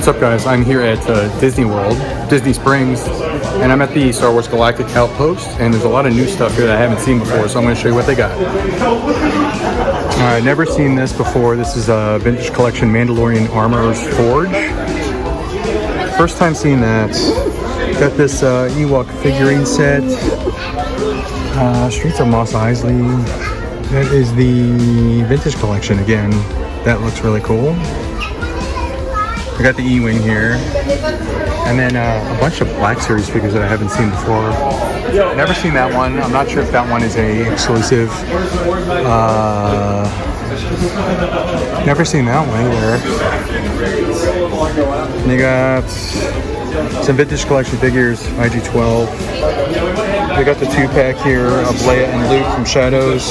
What's up, guys? I'm here at Disney World, Disney Springs, and I'm at the Star Wars Galactic Outpost, and there's a lot of new stuff here that I haven't seen before, so I'm going to show you what they got. I've never seen this before. This is a vintage collection Mandalorian Armorer's Forge. First time seeing that. Got this Ewok figurine set. Streets of Mos Eisley. That is the vintage collection again. That looks really cool. I got the E-Wing here. And then a bunch of Black Series figures that I haven't seen before. Never seen that one. I'm not sure if that one is a exclusive. Never seen that one either. And they got some vintage collection figures, IG-12. They got the 2-pack here of Leia and Luke from Shadows.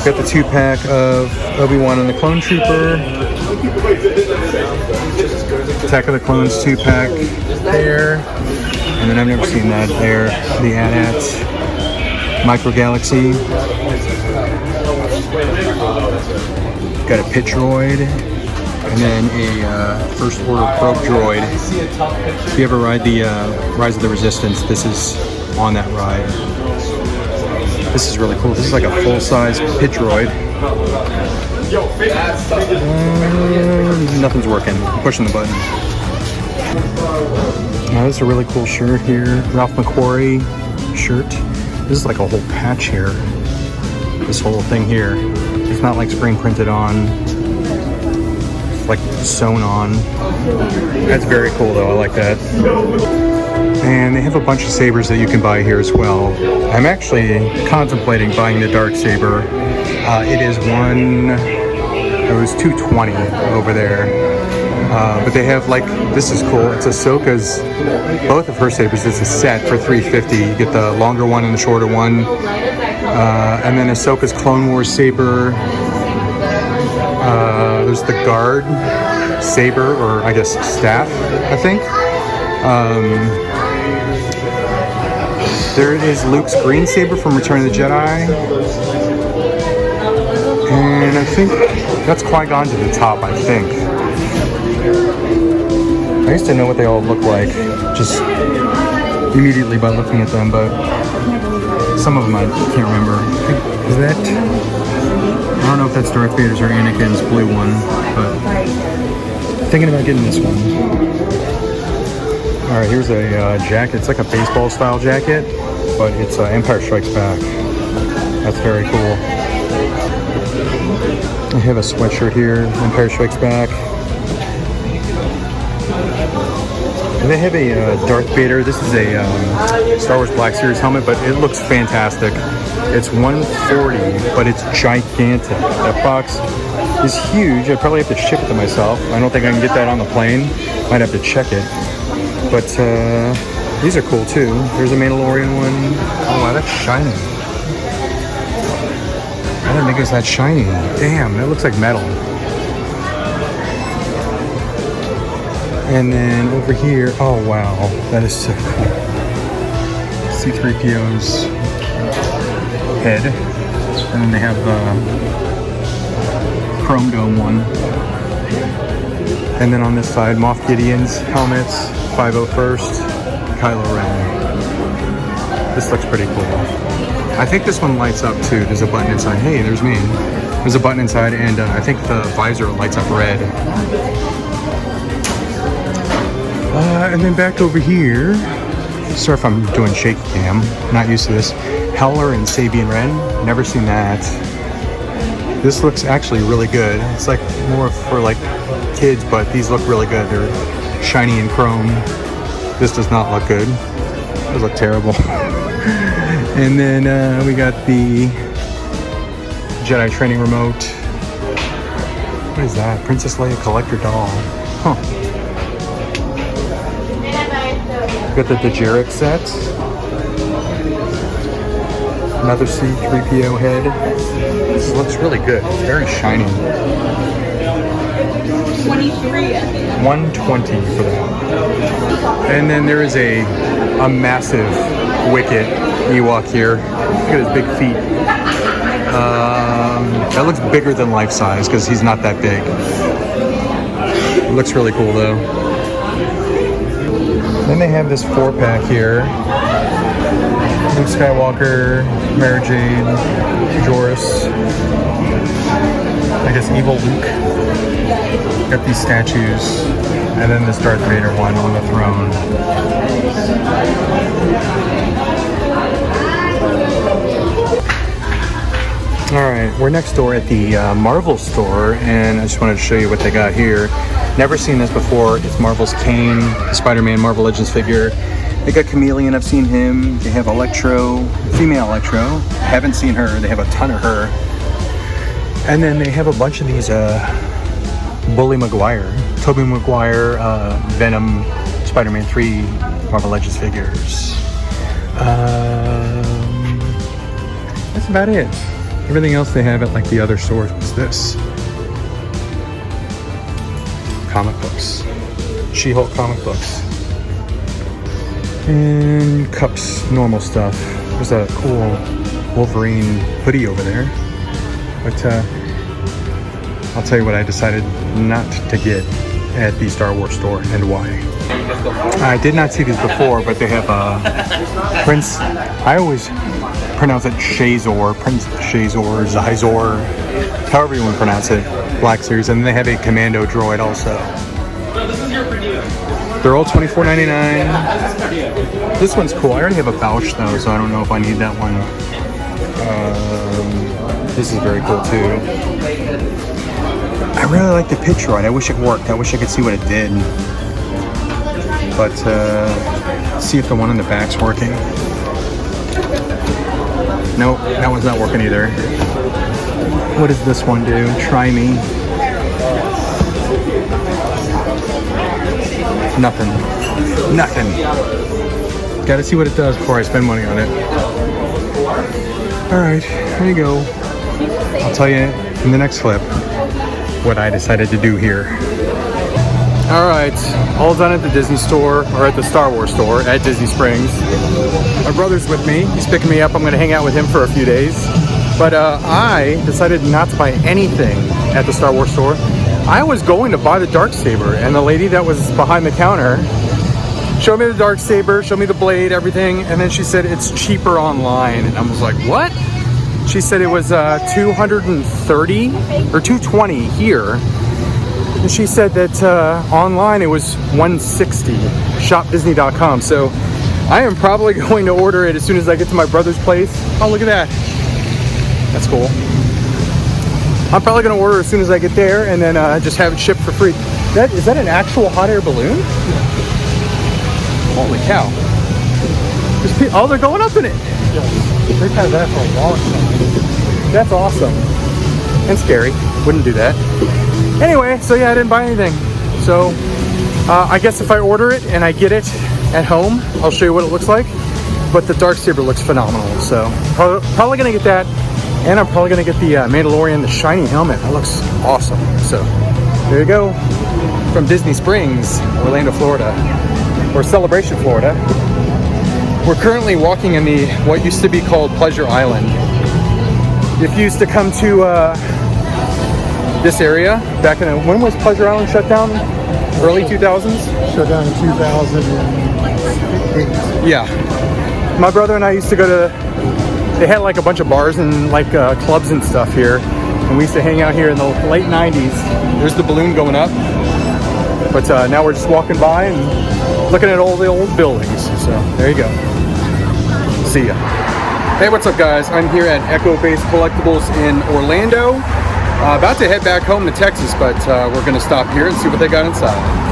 Got the 2-pack of Obi-Wan and the Clone Trooper. Attack of the Clones 2-pack there. And then I've never seen that there. The AT-ATs. Micro Galaxy. Got a Pit Droid. And then a First Order Probe Droid. If you ever ride the Rise of the Resistance, this is on that ride. This is really cool. This is like a full-size Pit Droid. Nothing's working. I'm pushing the button. Now, this is a really cool shirt here. Ralph McQuarrie shirt. This is like a whole patch here. This whole thing here. It's not like screen printed on. It's like sewn on. That's very cool though. I like that. And they have a bunch of sabers that you can buy here as well. I'm actually contemplating buying the dark saber. It was $220 over there. But they have like, this is cool. It's Ahsoka's, both of her sabers. It's a set for $350. You get the longer one and the shorter one. And then Ahsoka's Clone Wars saber. There's the guard saber, or I guess staff, I think. There is Luke's green saber from Return of the Jedi. And I think that's Qui-Gon to the top, I think. I used to know what they all look like, just immediately by looking at them, but some of them I can't remember. Is that... I don't know if that's Darth Vader's or Anakin's blue one, but thinking about getting this one. Alright, here's a jacket. It's like a baseball style jacket, but it's Empire Strikes Back. That's very cool. I have a sweatshirt here, Empire Strikes Back. And they have a Darth Vader. This is a Star Wars Black Series helmet, but it looks fantastic. It's $140, but it's gigantic. That box is huge. I'd probably have to ship it to myself. I don't think I can get that on the plane. Might have to check it. But these are cool too. There's a Mandalorian one. Oh wow, that's shiny. I didn't think it was that shiny. Damn, that looks like metal. And then over here, oh wow, that is so cool. C-3PO's head. And then they have the Chrome Dome one. And then on this side, Moff Gideon's helmets, 501st, Kylo Ren. This looks pretty cool. I think this one lights up too. There's a button inside. Hey, there's me. There's a button inside, and I think the visor lights up red. And then back over here, sorry if I'm doing shaky cam, not used to this. Howler and Sabian Wren, never seen that. This looks actually really good. It's like more for like kids, but these look really good. They're shiny and chrome. This does not look good. Those look terrible. And then we got the Jedi training remote. What is that? Princess Leia collector doll. Huh. Got the Dejeric set. Another C-3PO head. This looks really good. It's very shiny. $120 for that. And then there is a massive Wicket Ewok here. Look at his big feet. That looks bigger than life size because he's not that big. It looks really cool though. Then they have this 4-pack here. Luke Skywalker, Mara Jade, Joris. I guess Evil Luke. Got these statues. And then this Darth Vader one on the throne. Alright, we're next door at the Marvel store, and I just wanted to show you what they got here. Never seen this before. It's Marvel's Kane, the Spider-Man Marvel Legends figure. They got Chameleon, I've seen him. They have Electro, female Electro. Haven't seen her. They have a ton of her. And then they have a bunch of these Bully Maguire, Tobey Maguire, Venom, Spider-Man 3 Marvel Legends figures. That's about it. Everything else they have at like the other stores was this. Comic books. She-Hulk comic books. And cups, normal stuff. There's a cool Wolverine hoodie over there. But I'll tell you what I decided not to get at the Star Wars store and why. I did not see these before, but they have Prince, I always pronounce it Shazor, Prince Shazor, Zizor, however you want to pronounce it, Black Series, and they have a Commando droid also. They're all $24.99. This one's cool. I already have a Bausch though, so I don't know if I need that one. This is very cool too. I really like the picture on it. I wish it worked. I wish I could see what it did. But see if the one in the back's working. Nope, that one's not working either. What does this one do? Try me. Nothing. Nothing. Gotta see what it does before I spend money on it. Alright, here you go. I'll tell you in the next clip what I decided to do here. Alright, all done at the Disney store, or at the Star Wars store at Disney Springs. My brother's with me. He's picking me up. I'm going to hang out with him for a few days. But I decided not to buy anything at the Star Wars store. I was going to buy the Darksaber, and the lady that was behind the counter showed me the Darksaber, showed me the blade, everything, and then she said it's cheaper online. And I was like, what? She said it was $230 or $220 here. And she said that online it was $160, shopdisney.com. So I am probably going to order it as soon as I get to my brother's place. Oh, look at that. That's cool. I'm probably going to order as soon as I get there and then just have it shipped for free. Is that an actual hot air balloon? Holy cow. Oh, they're going up in it. They've had that for a long time. That's awesome. And scary. Wouldn't do that. Anyway, so yeah, I didn't buy anything. So I guess if I order it and I get it at home, I'll show you what it looks like. But the Darksaber looks phenomenal. So probably going to get that. And I'm probably going to get the Mandalorian, the shiny helmet. That looks awesome. So there you go. From Disney Springs, Orlando, Florida. Or Celebration, Florida. We're currently walking in the what used to be called Pleasure Island. If you used to come to this area back in when was Pleasure Island shut down? Early 2000s? Shut down in 2008. Yeah. My brother and I used to go to, they had like a bunch of bars and like clubs and stuff here. And we used to hang out here in the late 90s. There's the balloon going up. But now we're just walking by and looking at all the old buildings. So there you go. See ya. Hey, what's up guys? I'm here at Echo Base Collectibles in Orlando. About to head back home to Texas, but we're going to stop here and see what they got inside.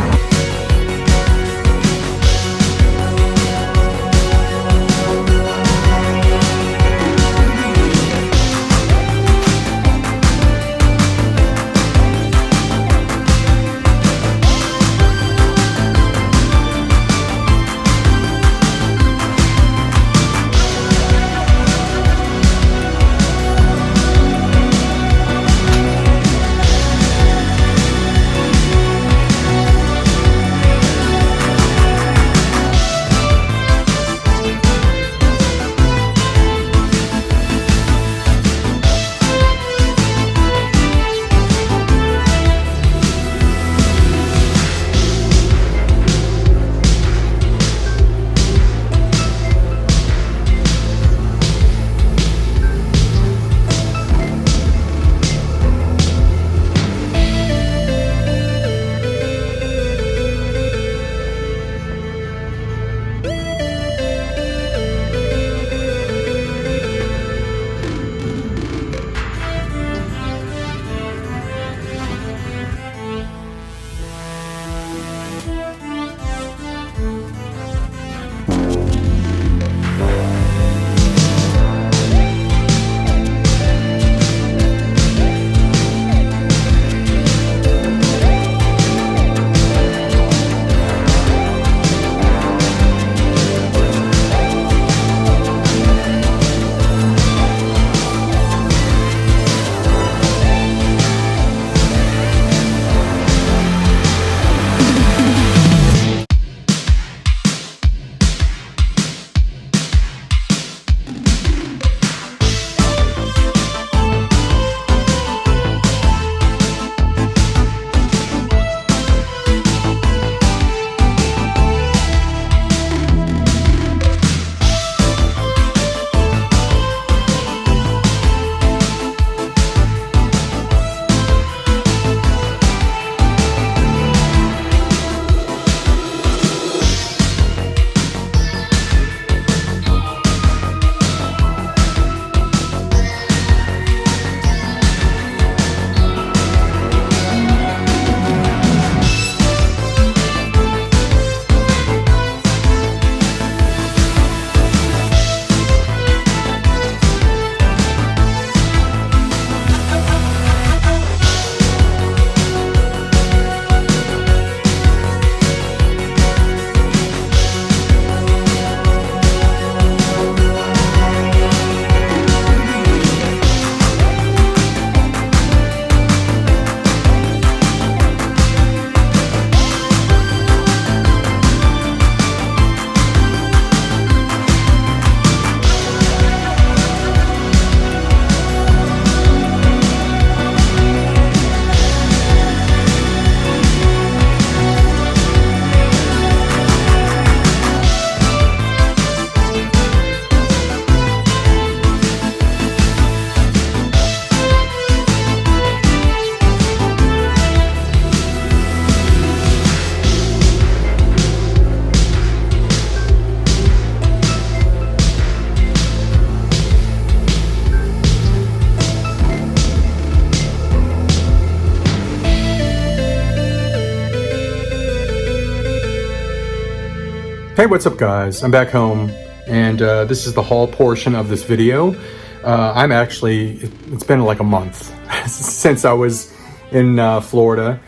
Hey, what's up guys? I'm back home and this is the haul portion of this video. It's been like a month since I was in Florida,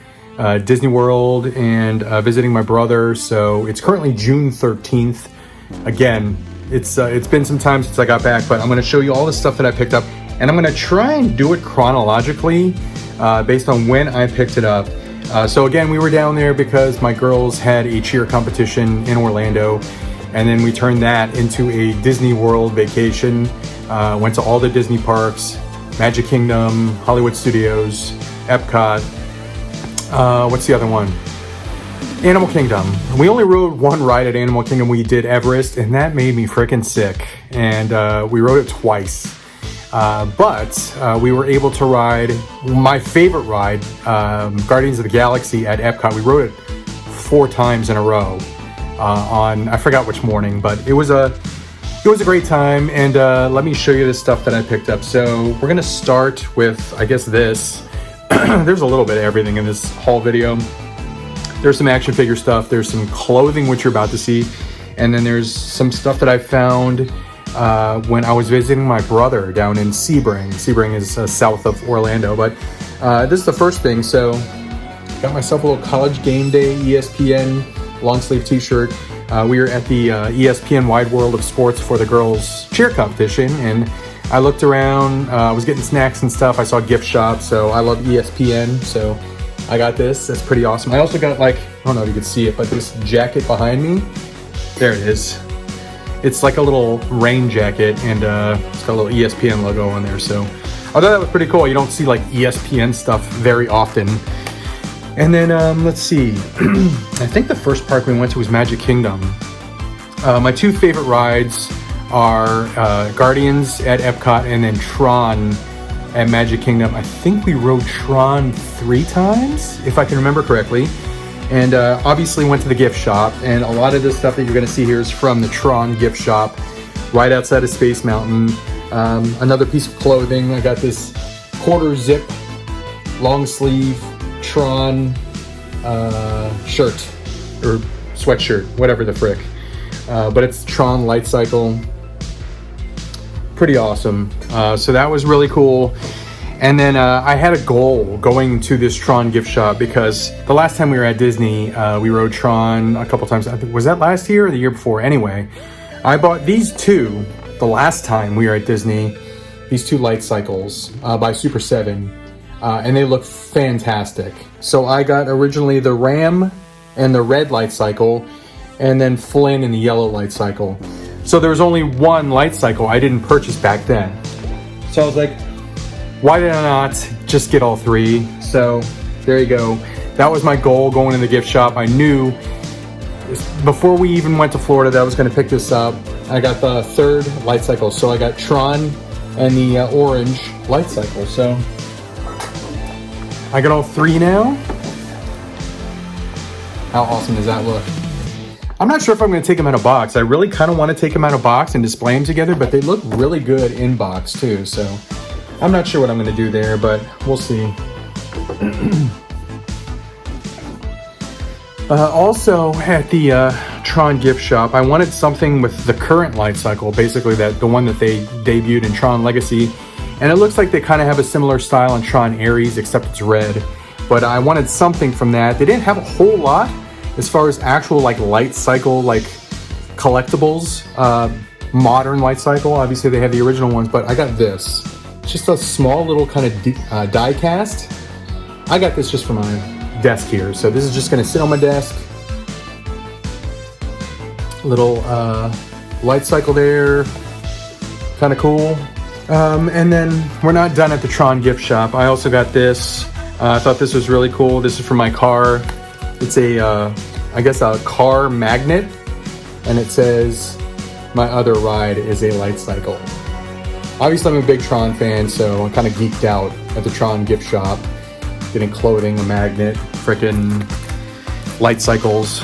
Disney World, and visiting my brother. So it's currently June 13th. Again, it's been some time since I got back, but I'm going to show you all the stuff that I picked up, and I'm going to try and do it chronologically based on when I picked it up. So again, we were down there because my girls had a cheer competition in Orlando, and then we turned that into a Disney World vacation. Went to all the Disney parks, Magic Kingdom, Hollywood Studios, Epcot. What's the other one? Animal Kingdom. We only rode one ride at Animal Kingdom. We did Everest, and that made me freaking sick. And we rode it twice. But we were able to ride my favorite ride, Guardians of the Galaxy at Epcot. We rode it 4 times in a row on, I forgot which morning, but it was a great time. And let me show you the stuff that I picked up. So we're gonna start with, I guess, this. There's a little bit of everything in this haul video. There's some action figure stuff. There's some clothing, which you're about to see. And then there's some stuff that I found when I was visiting my brother down in Sebring. Sebring is south of Orlando, but this is the first thing. So got myself a little College Game Day ESPN long sleeve t-shirt. We were at the ESPN Wide World of Sports for the girls cheer competition, and I looked around, I was getting snacks and stuff. I saw gift shops, so I love ESPN, so I got this. That's pretty awesome. I also got, like, I don't know if you can see it, but this jacket behind me, there it is. It's like a little rain jacket, and it's got a little ESPN logo on there. So I thought that was pretty cool. You don't see like ESPN stuff very often. And then let's see. I think the first park we went to was Magic Kingdom. My 2 favorite rides are Guardians at Epcot and then Tron at Magic Kingdom. I think we rode Tron 3 times, if I can remember correctly. And obviously went to the gift shop, and a lot of the stuff that you're going to see here is from the Tron gift shop right outside of Space Mountain. Another piece of clothing. I got this quarter zip long sleeve Tron shirt or sweatshirt, whatever the frick. But it's Tron Light Cycle. Pretty awesome. So that was really cool. And then I had a goal going to this Tron gift shop because the last time we were at Disney, we rode Tron a couple times. Was that last year or the year before? Anyway, I bought these 2 the last time we were at Disney, these 2 light cycles by Super 7, and they look fantastic. So I got originally the Ram and the red light cycle, and then Flynn and the yellow light cycle. So there was only one light cycle I didn't purchase back then. So I was like, why did I not just get all 3? So there you go. That was my goal going in the gift shop. I knew before we even went to Florida that I was going to pick this up. I got the 3rd light cycle. So I got Tron and the orange light cycle. So I got all 3 now. How awesome does that look? I'm not sure if I'm going to take them out of box. I really kind of want to take them out of box and display them together, but they look really good in box too. So I'm not sure what I'm going to do there, but we'll see. Also at the Tron gift shop, I wanted something with the current light cycle, basically the one that they debuted in Tron Legacy. And it looks like they kind of have a similar style in Tron Ares, except it's red. But I wanted something from that. They didn't have a whole lot as far as actual like light cycle, like collectibles, modern light cycle. Obviously they have the original ones, but I got this. Just a small little kind of die cast. I got this just for my desk here. So this is just going to sit on my desk. Little light cycle there. Kind of cool. And then we're not done at the Tron gift shop. I also got this. I thought this was really cool. This is for my car. It's a, I guess a car magnet. And it says, my other ride is a light cycle. Obviously, I'm a big Tron fan, so I kind of geeked out at the Tron gift shop. Getting clothing, a magnet, frickin' light cycles.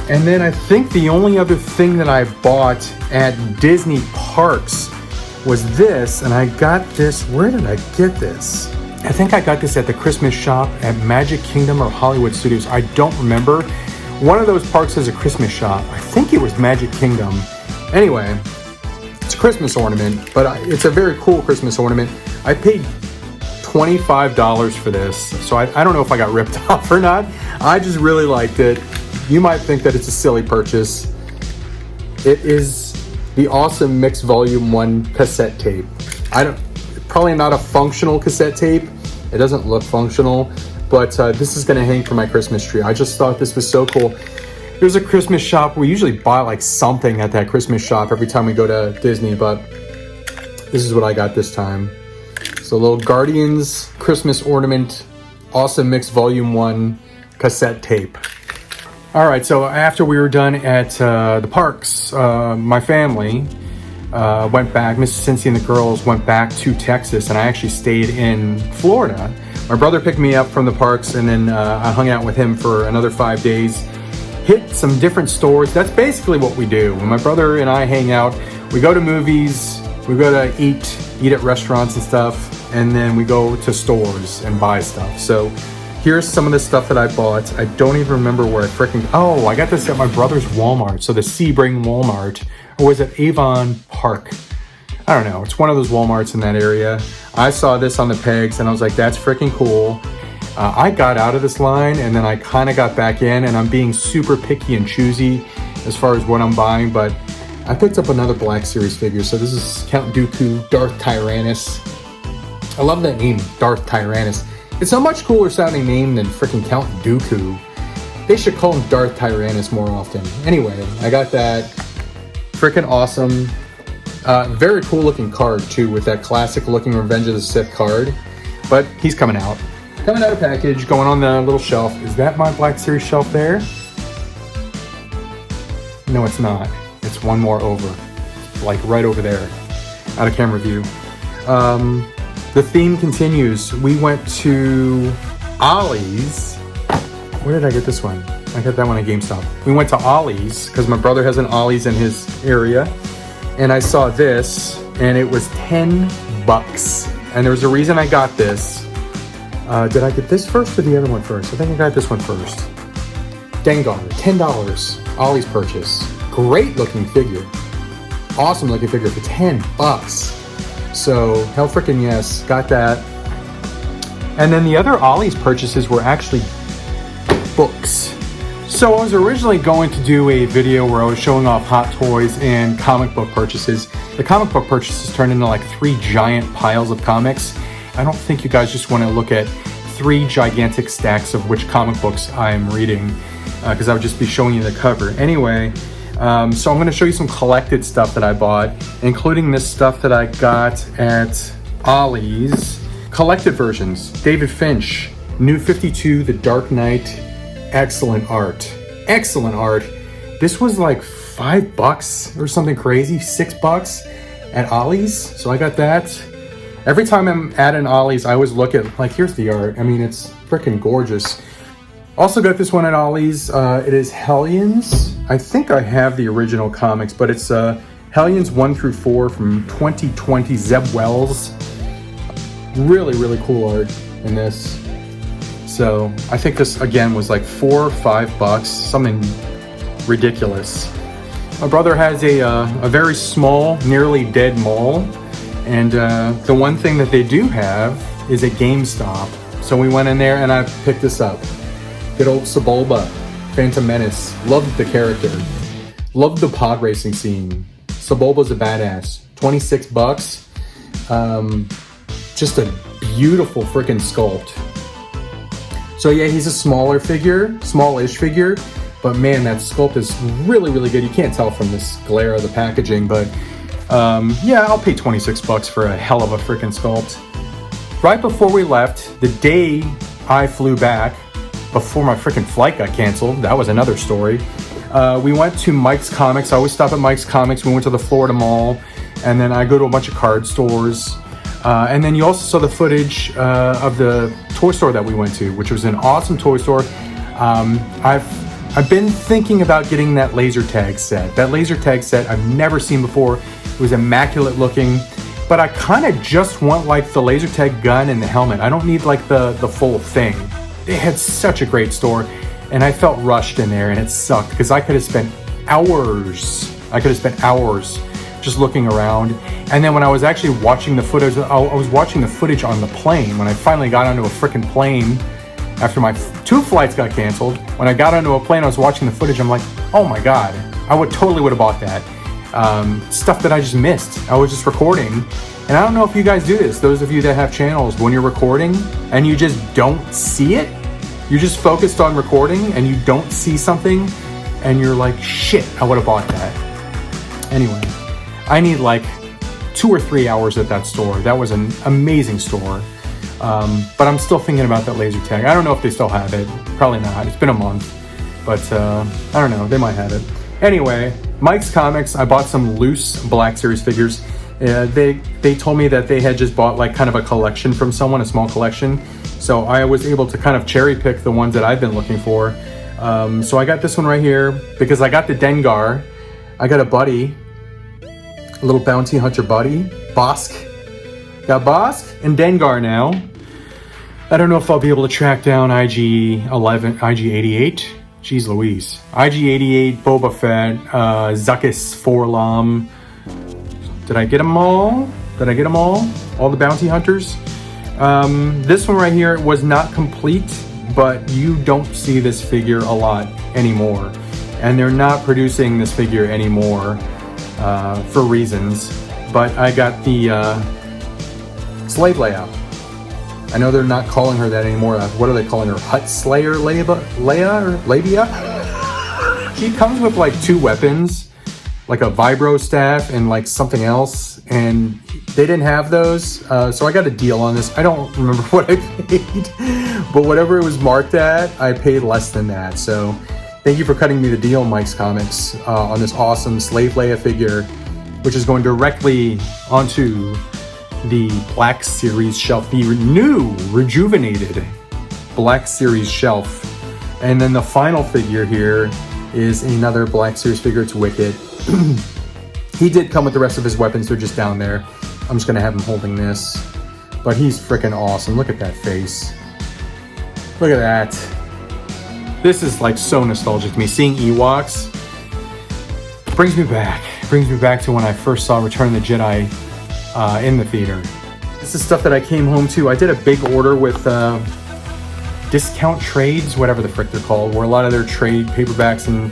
And then I think the only other thing that I bought at Disney parks was this, and I got this, where did I get this? I think I got this at the Christmas shop at Magic Kingdom or Hollywood Studios. I don't remember. One of those parks has a Christmas shop. I think it was Magic Kingdom. Anyway, it's a Christmas ornament, but it's a very cool Christmas ornament. I paid $25 for this, so I don't know if I got ripped off or not. I just really liked it. You might think that it's a silly purchase. It is the awesome Mix Volume 1 cassette tape. Probably not a functional cassette tape. It doesn't look functional, but this is gonna hang from my Christmas tree. I just thought this was so cool. There's a Christmas shop. We usually buy like something at that Christmas shop every time we go to Disney, but this is what I got this time. So little Guardians Christmas ornament, awesome Mix Volume 1 cassette tape. All right, so after we were done at the parks, my family went back. Mrs. Cincy and the girls went back to Texas, and I actually stayed in Florida. My brother picked me up from the parks, and then I hung out with him for another 5 days. Hit some different stores. That's basically what we do. When my brother and I hang out, we go to movies, we go to eat at restaurants and stuff, and then we go to stores and buy stuff. So here's some of the stuff that I bought. I don't even remember where I got this at my brother's Walmart. So the Sebring Walmart, or was it Avon Park? I don't know. It's one of those Walmarts in that area. I saw this on the pegs and I was like, that's freaking cool. I got out of this line and then I kind of got back in, and I'm being super picky and choosy as far as what I'm buying, but I picked up another Black Series figure. So this is Count Dooku, Darth Tyrannus. I love that name, Darth Tyrannus. It's a much cooler sounding name than freaking Count Dooku. They should call him Darth Tyrannus more often. Anyway, I got that. Freaking awesome. Very cool looking card too, with that classic looking Revenge of the Sith card. But he's coming out. Coming out of package, going on the little shelf. Is that my Black Series shelf there? No, it's not. It's one more over. Like right over there. Out of camera view. The theme continues. We went to Ollie's. Where did I get this one? I got that one at GameStop. We went to Ollie's because my brother has an Ollie's in his area. And I saw this and it was $10. And there was a reason I got this. Did I get this first or the other one first? I think I got this one first. Dengar, $10. Ollie's purchase. Great looking figure. Awesome looking figure for $10. So, hell freaking yes, got that. And then the other Ollie's purchases were actually books. So I was originally going to do a video where I was showing off Hot Toys and comic book purchases. The comic book purchases turned into like 3 giant piles of comics. I don't think you guys just want to look at 3 gigantic stacks of which comic books I'm reading, because I would just be showing you the cover. Anyway, so I'm going to show you some collected stuff that I bought, including this stuff that I got at Ollie's. Collected versions. David Finch, New 52, The Dark Knight. Excellent art. Excellent art. This was like $5 or something crazy. $6 at Ollie's. So I got that. Every time I'm at an Ollie's, I always look at, like, here's the art. I mean, it's freaking gorgeous. Also got this one at Ollie's. It is Hellions. I think I have the original comics, but it's Hellions 1 through 4 from 2020, Zeb Wells. Really, really cool art in this. So I think this, again, was like $4 or $5, something ridiculous. My brother has a very small, nearly dead mall. And the one thing that they do have is a GameStop. So we went in there and I picked this up. Good old Sebulba, Phantom Menace. Loved the character. Loved the pod racing scene. Sebulba's a badass. $26. Just a beautiful freaking sculpt. So yeah, he's a smaller figure, smallish figure, but man, that sculpt is really, really good. You can't tell from this glare of the packaging, but yeah, I'll pay $26 for a hell of a freaking sculpt. Right before we left, the day I flew back, before my freaking flight got canceled, that was another story. We went to Mike's Comics. I always stop at Mike's Comics. We went to the Florida Mall, and then I go to a bunch of card stores. And then you also saw the footage of the toy store that we went to, which was an awesome toy store. I've been thinking about getting that laser tag set. That laser tag set I've never seen before. It was immaculate looking, but I kind of just want like the laser tag gun and the helmet. I don't need like the full thing. It had such a great store. and I felt rushed in there, and it sucked because I could have spent hours. Just looking around. And then when I was actually watching the footage, I was watching the footage on the plane. When I finally got onto a freaking plane after my 2 flights got canceled, when I got onto a plane, I was watching the footage. I'm like, oh my God, I totally would have bought that. Stuff that I just missed. I was just recording. And I don't know if you guys do this, those of you that have channels, when you're recording and you just don't see it, you're just focused on recording and you don't see something and you're like, shit, I would have bought that. Anyway, I need like 2 or 3 hours at that store. That was an amazing store. But I'm still thinking about that laser tag. I don't know if they still have it. Probably not. It's been a month. But I don't know. They might have it. Anyway, Mike's Comics. I bought some loose Black Series figures. They told me that they had just bought like kind of a collection from someone, a small collection. So I was able to kind of cherry pick the ones that I've been looking for. So I got this one right here because I got the Dengar. I got a buddy. A little bounty hunter buddy, Bosk. Got Bosk and Dengar now. I don't know if I'll be able to track down IG-11, IG-88. Jeez Louise. IG-88, Boba Fett, Zuckuss, Forlom. Did I get them all? All the bounty hunters? This one right here was not complete, but you don't see this figure a lot anymore. And they're not producing this figure anymore. For reasons, but I got the Slave Leia. I know they're not calling her that anymore. What are they calling her? Hut Slayer Leia or Labia? She comes with like 2 weapons, like a vibro staff and like something else, and they didn't have those, so I got a deal on this. I don't remember what I paid, but whatever it was marked at, I paid less than that. So thank you for cutting me the deal, Mike's Comics, on this awesome Slave Leia figure, which is going directly onto the Black Series shelf, the new, rejuvenated Black Series shelf. And then the final figure here is another Black Series figure. It's Wicket. He did come with the rest of his weapons. They're just down there. I'm just going to have him holding this. But he's freaking awesome. Look at that face. Look at that. This is like so nostalgic to me. Seeing Ewoks brings me back to when I first saw Return of the Jedi in the theater. This is stuff that I came home to. I did a big order with discount trades, whatever the frick they're called, where a lot of their trade paperbacks and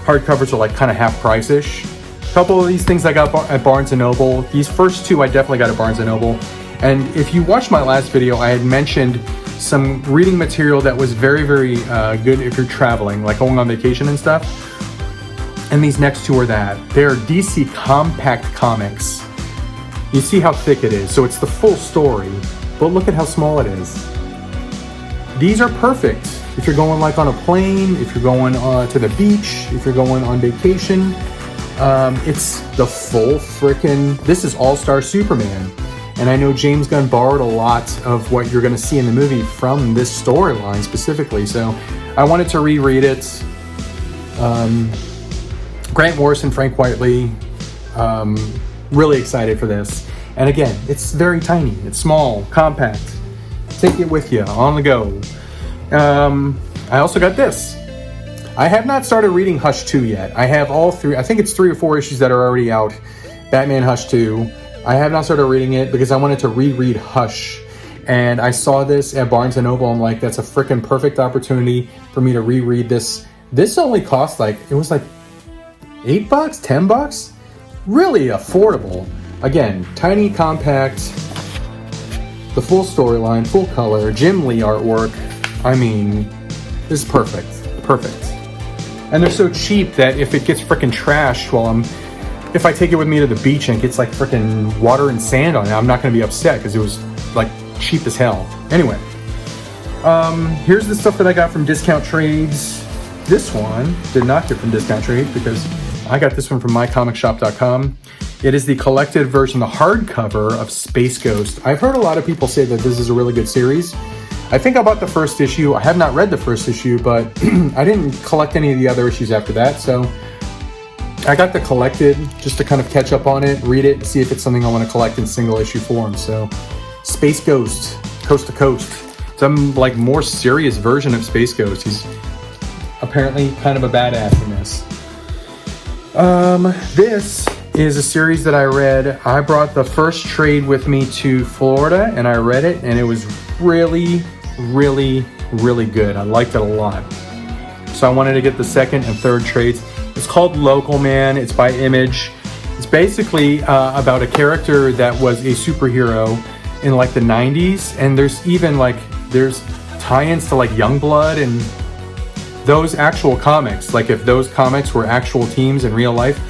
hardcovers are like kind of half price-ish. A couple of these things I got at Barnes & Noble. These first 2 I definitely got at Barnes & Noble. And if you watched my last video, I had mentioned some reading material that was very, very good if you're traveling, like going on vacation and stuff. And these next 2 are that. They're DC Compact Comics. You see how thick it is. So it's the full story, but look at how small it is. These are perfect if you're going like on a plane, if you're going to the beach, if you're going on vacation. It's the full frickin', this is All-Star Superman. And I know James Gunn borrowed a lot of what you're going to see in the movie from this storyline specifically. So I wanted to reread it. Grant Morrison, Frank Whiteley, really excited for this. And again, it's very tiny. It's small, compact. Take it with you on the go. I also got this. I have not started reading Hush 2 yet. I have all 3, I think it's 3 or 4 issues that are already out. Batman Hush 2. I have not started reading it because I wanted to reread Hush. And I saw this at Barnes & Noble. I'm like, that's a freaking perfect opportunity for me to reread this. This only cost like, it was like $8, $10? Really affordable. Again, tiny, compact, the full storyline, full color, Jim Lee artwork. I mean, this is perfect. Perfect. And they're so cheap that if it gets freaking trashed if I take it with me to the beach and it gets like freaking water and sand on it, I'm not going to be upset because it was like cheap as hell. Anyway, here's the stuff that I got from Discount Trades. This one did not get from Discount Trades because I got this one from mycomicshop.com. It is the collected version, the hardcover of Space Ghost. I've heard a lot of people say that this is a really good series. I think I bought the first issue. I have not read the first issue, but I didn't collect any of the other issues after that. So I got the collected just to kind of catch up on it, read it, see if it's something I want to collect in single issue form. So Space Ghost, coast to coast. Some like more serious version of Space Ghost. He's apparently kind of a badass in this. This is a series that I read. I brought the first trade with me to Florida and I read it, and it was really, really, really good. I liked it a lot. So I wanted to get the second and third trades. It's called Local Man. It's by Image. It's basically about a character that was a superhero in like the 90s, and there's even like there's tie-ins to like Youngblood and those actual comics, like if those comics were actual teams in real life,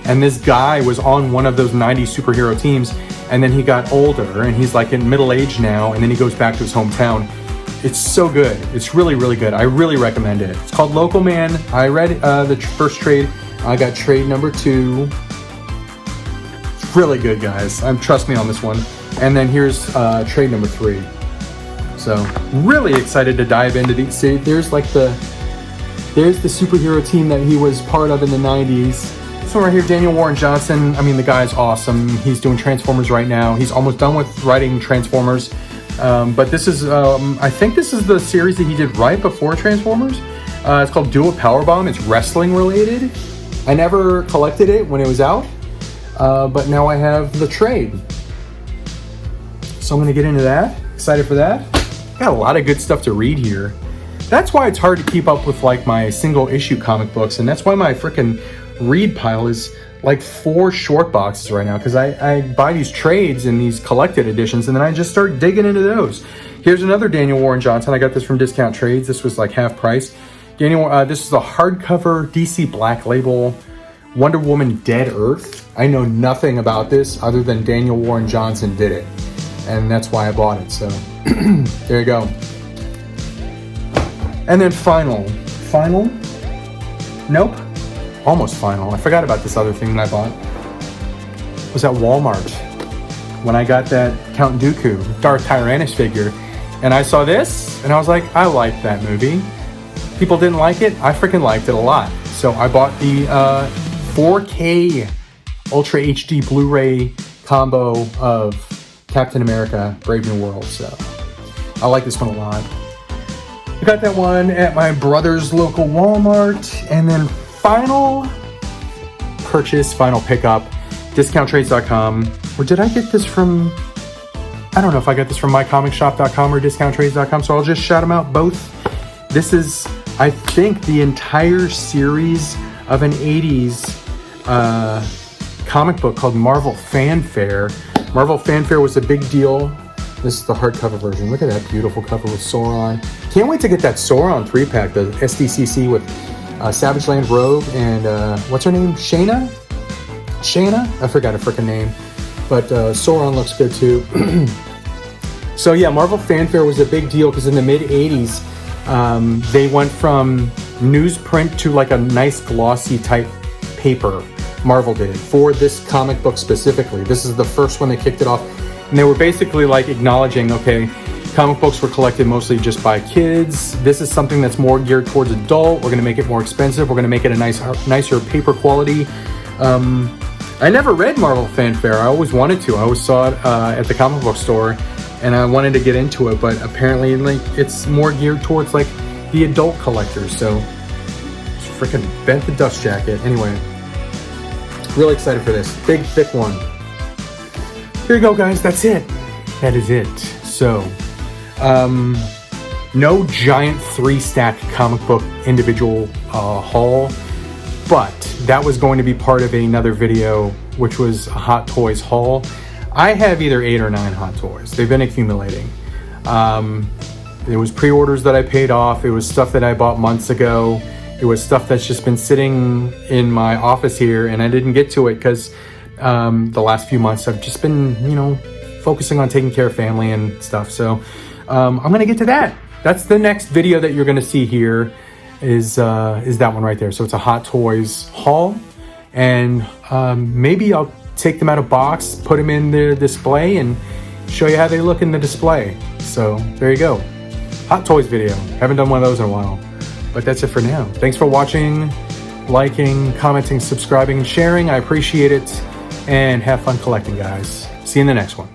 and this guy was on one of those 90s superhero teams, and then he got older and he's like in middle age now, and then he goes back to his hometown. It's so good. It's really, really good. I really recommend it. It's called Local Man. I read the first trade. I got trade number 2. It's really good, guys. Trust me on this one. And then here's trade number 3. So really excited to dive into these. See, there's the superhero team that he was part of in the 90s. This one right here, Daniel Warren Johnson. I mean, the guy's awesome. He's doing Transformers right now. He's almost done with writing Transformers. But this is, I think this is the series that he did right before Transformers. It's called Dual Powerbomb. It's wrestling related. I never collected it when it was out, but now I have the trade. So I'm going to get into that. Excited for that. Got a lot of good stuff to read here. That's why it's hard to keep up with like my single issue comic books, and that's why my freaking read pile is like 4 short boxes right now, because I buy these trades and these collected editions, and then I just start digging into those. Here's another Daniel Warren Johnson. I got this from Discount Trades. This was like half price. This is a hardcover DC Black Label Wonder Woman Dead Earth. I know nothing about this other than Daniel Warren Johnson did it, and that's why I bought it. So there you go. And then final? Nope. Almost final. I forgot about this other thing that I bought. It was at Walmart when I got that Count Dooku Darth Tyrannus figure, and I saw this and I was like, I like that movie. People didn't like it. I freaking liked it a lot. So I bought the 4K Ultra HD Blu-ray combo of Captain America Brave New World. So I like this one a lot. I got that one at my brother's local Walmart. And then final purchase, final pickup, discounttrades.com. Or did I get this from, I don't know if I got this from mycomicshop.com or discounttrades.com, so I'll just shout them out both. This is, I think, the entire series of an 80s comic book called Marvel Fanfare. Marvel Fanfare was a big deal. This is the hardcover version. Look at that beautiful cover with Sauron. Can't wait to get that Sauron 3-pack, the SDCC with Savage Land Rogue and what's her name? Shayna? I forgot her freaking name. But Sauron looks good too. So yeah, Marvel Fanfare was a big deal because in the mid-80s, they went from newsprint to like a nice glossy type paper. Marvel did for this comic book specifically. This is the first one that kicked it off. And they were basically like acknowledging, okay, comic books were collected mostly just by kids. This is something that's more geared towards adult. We're going to make it more expensive. We're going to make it a nicer paper quality. I never read Marvel Fanfare. I always wanted to. I always saw it at the comic book store, and I wanted to get into it. But apparently, like, it's more geared towards like the adult collectors. So, it's freaking bent the dust jacket. Anyway, really excited for this big, thick one. Here you go, guys. That's it. That is it. So, no giant 3-stack comic book individual haul, but that was going to be part of another video, which was a Hot Toys haul. I have either 8 or 9 Hot Toys. They've been accumulating. It was pre-orders that I paid off. It was stuff that I bought months ago. It was stuff that's just been sitting in my office here, and I didn't get to it because the last few months I've just been, focusing on taking care of family and stuff. So I'm gonna get to that. That's the next video that you're gonna see here is that one right there. So it's a Hot Toys haul, and maybe I'll take them out of box, put them in the display, and show you how they look in the display. So there you go. Hot Toys video. Haven't done one of those in a while. But that's it for now. Thanks for watching, liking, commenting, subscribing, and sharing. I appreciate it. And have fun collecting, guys. See you in the next one.